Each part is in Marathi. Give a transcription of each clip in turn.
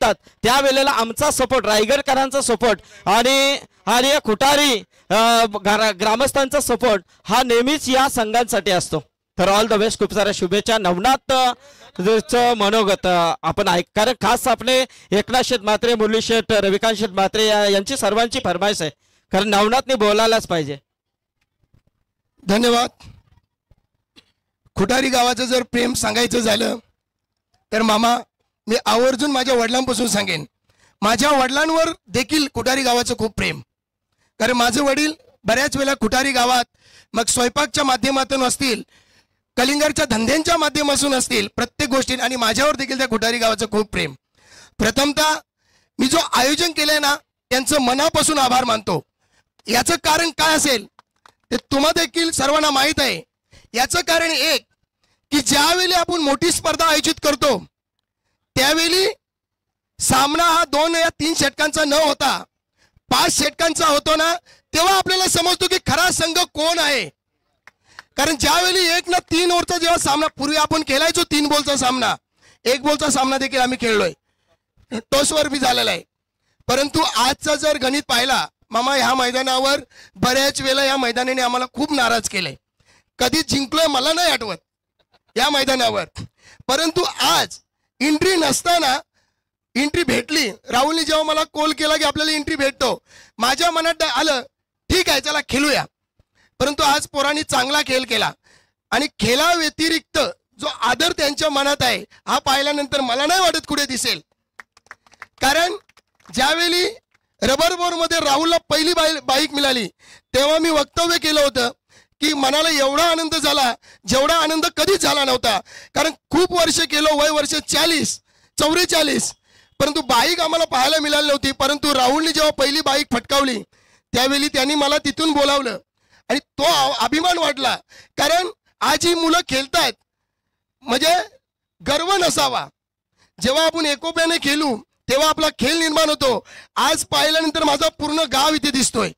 मागतात त्यावेळेला आमचा सपोर्ट, रायगडकरांचा सपोर्ट आणि खुटारी ग्रामस्थांचा सपोर्ट हा नेहमीच या संघांसाठी असतो. तर ऑल द बेस्ट, खूप साऱ्या शुभेच्छा. नवनाथ मनोगत आपण कारण खास आपले एकनाथ शेठ म्हात्रे, मुरली शेठ, रविकांत शेठ म्हात्रे यांची सर्वांची फरमाईश आहे, कारण नवनाथने बोलायलाच पाहिजे. धन्यवाद. खुटारी गावाचं जर प्रेम सांगायचं झालं तर मामा, मी आवर्जून माझ्या वडिलांपासून सांगेन. माझ्या वडिलांवर देखील खुटारी गावाचं खूप प्रेम, कारण माझे वडील बऱ्याच वेळा खुटारी गावात मग स्वयंपाकच्या माध्यमातून असतील, कलिंगरच्या धंद्यांच्या माध्यमातून असतील, प्रत्येक गोष्टी, आणि माझ्यावर देखील त्या खुटारी गावाचं खूप प्रेम. प्रथमतः मी जो आयोजन केलंय ना, त्यांचं मनापासून आभार मानतो. याचं कारण काय असेल ते तुम्हाला देखील सर्वांना माहीत आहे. याचं कारण एक की ज्यावेळी आपण मोठी स्पर्धा आयोजित करतो त्यावेळी सामना हा 2 या 3 षटकांचा न होता 5 षटकांचा होतो ना, तेव्हा आपल्याला समजतो की खरा संघ कोण आहे. कारण ज्यावेळी 1 ना 3 ओव्हरचा जेव्हा सामना, पूर्वी आपण खेळायचो 3 बॉलचा सामना, 1 बॉलचा सामना देखील आम्ही खेळलोय, टॉसवर बी झालेला आहे. परंतु आजचा जर गणित पाहिला मामा, ह्या मैदानावर बऱ्याच वेळा या मैदानाने आम्हाला खूप नाराज केलंय. कधी जिंकलोय मला नाही आठवत या मैदानावर. परंतु आज एंट्री नसताना एंट्री भेटली. राहुलने जेव्हा मला कॉल केला की आपल्याला एंट्री भेटतो, माझ्या मनात आलं ठीक आहे चला खेळूया. परंतु आज पोरांनी चांगला खेळ केला आणि खेळा व्यतिरिक्त जो आदर त्यांच्या मनात आहे हा पाहिल्यानंतर मला नाही वाटत कुठे दिसेल. कारण ज्यावेळी रबर बोरमध्ये राहुलला पहिली बाईक मिळाली तेव्हा मी वक्तव्य केलं होतं की मनाला एवढा आनंद झाला जेवढा आनंद कधीच झाला नव्हता. कारण खूप वर्ष केलो, वय वर्ष 44, परंतु बाईक आम्हाला पाहायला मिळाली नव्हती. परंतु राहुलने जेव्हा पहिली बाईक फटकावली त्यावेळी त्यांनी मला तिथून बोलावलं आणि तो अभिमान वाटला. कारण आज ही मुलं खेळतायत म्हणजे गर्व नसावा. जेव्हा आपण एकोप्याने खेळू तेव्हा आपला खेळ निर्माण होतो. आज पाहिल्यानंतर माझा पूर्ण गाव इथे दिसतोय.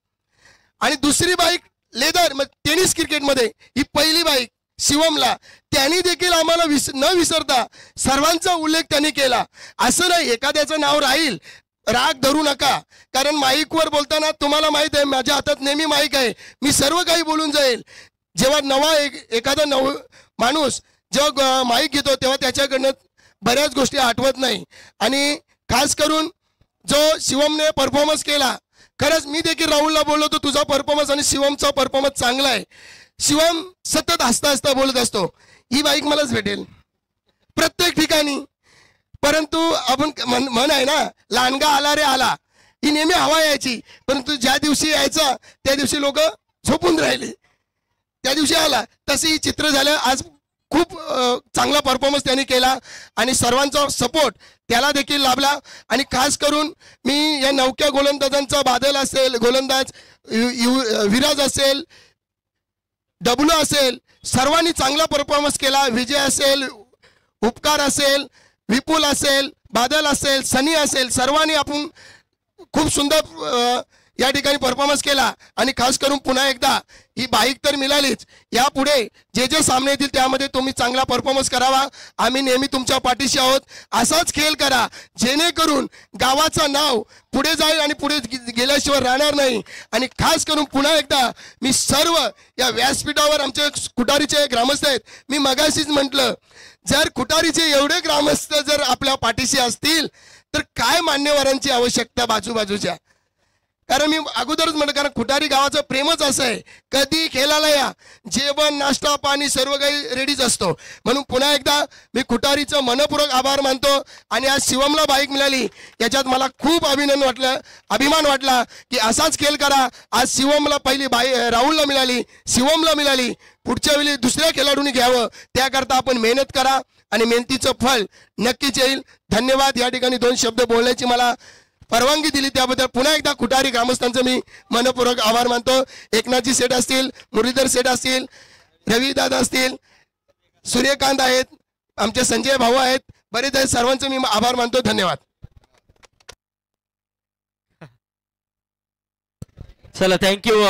आणि दुसरी बाईक लेदर टेनिस क्रिकेटमध्ये ही पहिली बाईक शिवमला, त्यांनी देखील आम्हाला न विसरता सर्वांचा उल्लेख त्यांनी केला. असं नाही एखाद्याचं नाव राहील, राग धरू नका. कारण माईकवर बोलताना तुम्हाला माहित आहे माझ्या हातात नेहमी माईक आहे, मी सर्व काही बोलून जाईल. जेव्हा एखादा माणूस जेव्हा माईक घेतो तेव्हा त्याच्याकडनं बऱ्याच गोष्टी आठवत नाही. आणि खास करून जो शिवमने परफॉर्मन्स केला, खरंच मी देखील राहुलला बोललो होतो तुझा परफॉर्मन्स आणि शिवमचा परफॉर्मन्स चांगला आहे. शिवम सतत हसता हसता बोलत असतो ही बाईक मलाच भेटेल प्रत्येक ठिकाणी. परंतु आपण म्हण आहे ना, लांडगा आला रे आला, ही नेहमी हवा यायची. परंतु ज्या दिवशी यायचा त्या दिवशी लोक झोपून राहिले, त्या दिवशी आला. तसे चित्र झालं. आज खूप चांगला परफॉर्मन्स त्यांनी केला आणि सर्वांचा सपोर्ट त्याला देखील लाभला. आणि खास करून मी या नवक्या गोलंदाजांचा, बादल असेल गोलंदाज, विराज असेल, डब्ल्यू असेल, सर्वांनी चांगला परफॉर्मन्स केला. विजय असेल, उपकार असेल, विपुल असेल, बादल असेल, सनी असेल, सर्वांनी आपण खूप सुंदर या ठिकाणी परफॉर्मन्स केला. आणि खास करून पुन्हा एकदा ही बाईक तर मिळालीच, यापुढे जे जे सामने येतील त्यामध्ये तुम्ही चांगला परफॉर्मन्स करावा. आम्ही नेहमी तुमच्या पाठीशी आहोत. असाच खेळ करा जेणेकरून गावाचं नाव पुढे जाईल आणि पुढे गेल्याशिवाय राहणार नाही. आणि खास करून पुन्हा एकदा मी सर्व या व्यासपीठावर आमचे खुटारीचे ग्रामस्थ आहेत, मी मगाशीच म्हटलं जर खुटारीचे एवढे ग्रामस्थ जर आपल्या पाठीशी असतील तर काय मान्यवरांची आवश्यकता बाजूबाजूच्या. कारण मी अगोदरच म्हटलं, कारण खुटारी गावाचं प्रेमच असं आहे, कधी खेळायला या, जेवण नाश्ता पाणी सर्व काही रेडीच असतो. म्हणून पुन्हा एकदा मी खुटारीचं मनपूर्वक आभार मानतो. आणि आज शिवमला बाईक मिळाली याच्यात मला खूप अभिमान वाटला की असाच खेळ करा. आज शिवमला पहिली राहुलला मिळाली, शिवमला मिळाली, पुढच्या वेळी दुसऱ्या खेळाडूंनी घ्यावं, त्याकरता आपण मेहनत करा आणि मेहनतीचं फळ नक्कीच येईल. धन्यवाद. या ठिकाणी 2 शब्द बोलण्याची मला परवानगी दिली त्याबद्दल पुन्हा एकदा खुटारी ग्रामस्थांचं मी मनपूर्वक आभार मानतो. एकनाथजी सेठ असतील, मुरलीधर सेठ असतील, रविदादा असतील, सूर्यकांत आहेत, आमचे संजय भाऊ आहेत, बरेच आहेत, सर्वांचं मी आभार मानतो. धन्यवाद. चला, थँक्यू.